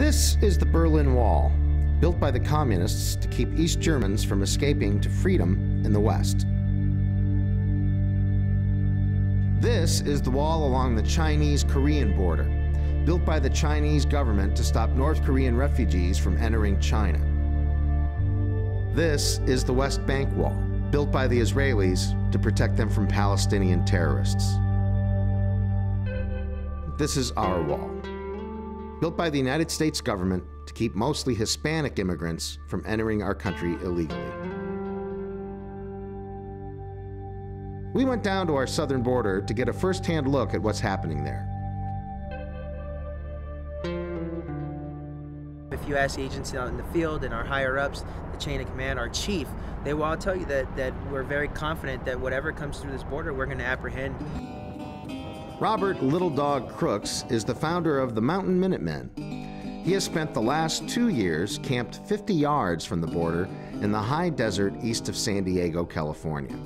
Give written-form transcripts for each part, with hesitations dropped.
This is the Berlin Wall, built by the communists to keep East Germans from escaping to freedom in the West. This is the wall along the Chinese-Korean border, built by the Chinese government to stop North Korean refugees from entering China. This is the West Bank Wall, built by the Israelis to protect them from Palestinian terrorists. This is our wall, built by the United States government to keep mostly Hispanic immigrants from entering our country illegally. We went down to our southern border to get a first-hand look at what's happening there. If you ask the agency out in the field and our higher-ups, the chain of command, our chief, they will all tell you that we're very confident that whatever comes through this border, we're going to apprehend. Robert Little Dog Crooks is the founder of the Mountain Minutemen. He has spent the last 2 years camped 50 yards from the border in the high desert east of San Diego, California.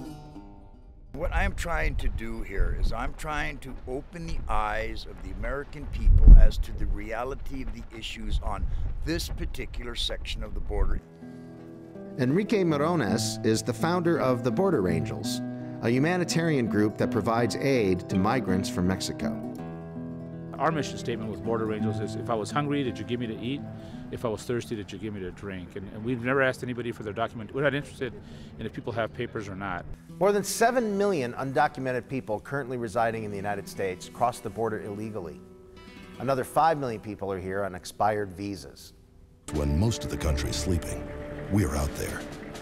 What I'm trying to do here is I'm trying to open the eyes of the American people as to the reality of the issues on this particular section of the border. Enrique Morones is the founder of the Border Angels, a humanitarian group that provides aid to migrants from Mexico. Our mission statement with Border Angels is, if I was hungry, did you give me to eat? If I was thirsty, did you give me to drink? And we've never asked anybody for their document. We're not interested in if people have papers or not. More than 7 million undocumented people currently residing in the United States cross the border illegally. Another 5 million people are here on expired visas. When most of the country is sleeping, we are out there,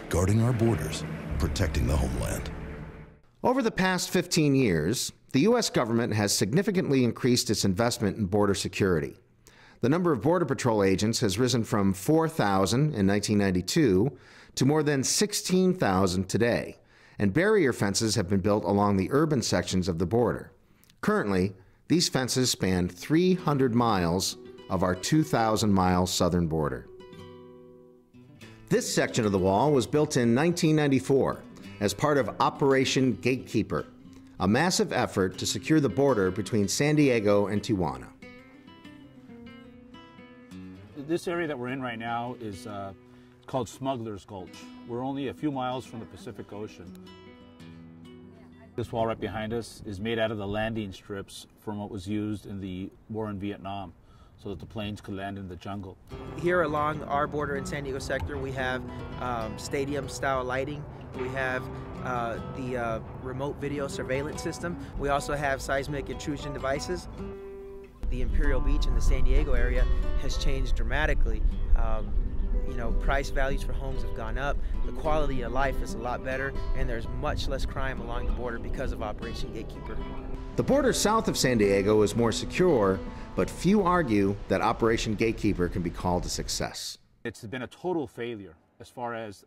guarding our borders, protecting the homeland. Over the past 15 years, the U.S. government has significantly increased its investment in border security. The number of Border Patrol agents has risen from 4,000 in 1992 to more than 16,000 today, and barrier fences have been built along the urban sections of the border. Currently, these fences span 300 miles of our 2,000-mile southern border. This section of the wall was built in 1994 as part of Operation Gatekeeper, a massive effort to secure the border between San Diego and Tijuana. This area that we're in right now is called Smuggler's Gulch. We're only a few miles from the Pacific Ocean. This wall right behind us is made out of the landing strips from what was used in the war in Vietnam, so that the planes could land in the jungle. Here along our border in San Diego sector, we have stadium-style lighting. We have the remote video surveillance system. We also have seismic intrusion devices. The Imperial Beach in the San Diego area has changed dramatically. You know, price values for homes have gone up. The quality of life is a lot better, and there's much less crime along the border because of Operation Gatekeeper. The border south of San Diego is more secure, but few argue that Operation Gatekeeper can be called a success. It's been a total failure as far as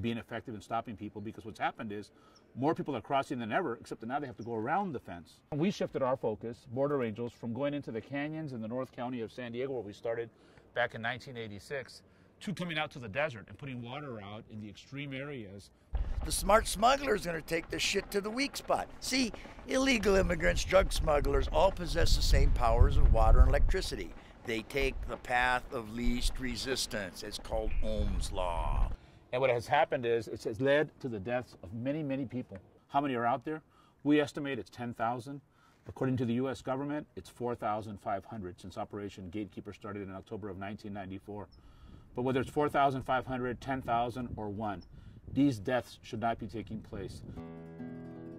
being effective in stopping people, because what's happened is more people are crossing than ever, except that now they have to go around the fence. We shifted our focus, Border Angels, from going into the canyons in the North County of San Diego, where we started back in 1986, to coming out to the desert and putting water out in the extreme areas. The smart smuggler is going to take this shit to the weak spot. See, illegal immigrants, drug smugglers, all possess the same powers of water and electricity. They take the path of least resistance. It's called Ohm's Law. And what has happened is it has led to the deaths of many, many people. How many are out there? We estimate it's 10,000. According to the U.S. government, it's 4,500 since Operation Gatekeeper started in October of 1994. But whether it's 4,500, 10,000, or 1, these deaths should not be taking place.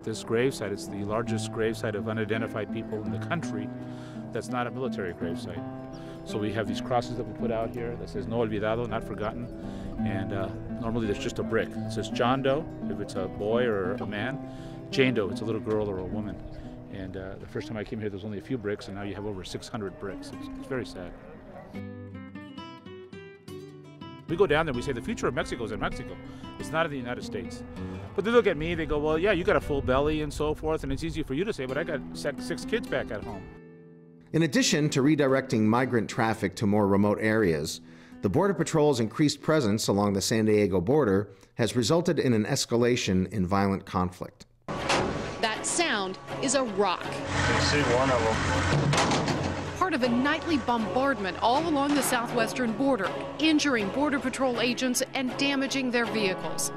This gravesite is the largest gravesite of unidentified people in the country that's not a military gravesite. So we have these crosses that we put out here that says no olvidado, not forgotten, and normally there's just a brick. It says John Doe, if it's a boy or a man, Jane Doe, it's a little girl or a woman. And the first time I came here, there was only a few bricks, and now you have over 600 bricks. It's very sad. We go down there, we say the future of Mexico is in Mexico. It's not in the United States. But they look at me, they go, well, yeah, you got a full belly and so forth, and it's easy for you to say, but I got 6 kids back at home. In addition to redirecting migrant traffic to more remote areas, the Border Patrol's increased presence along the San Diego border has resulted in an escalation in violent conflict. That sound is a rock. You see one of them. part of a nightly bombardment all along the southwestern border, injuring Border Patrol agents and damaging their vehicles.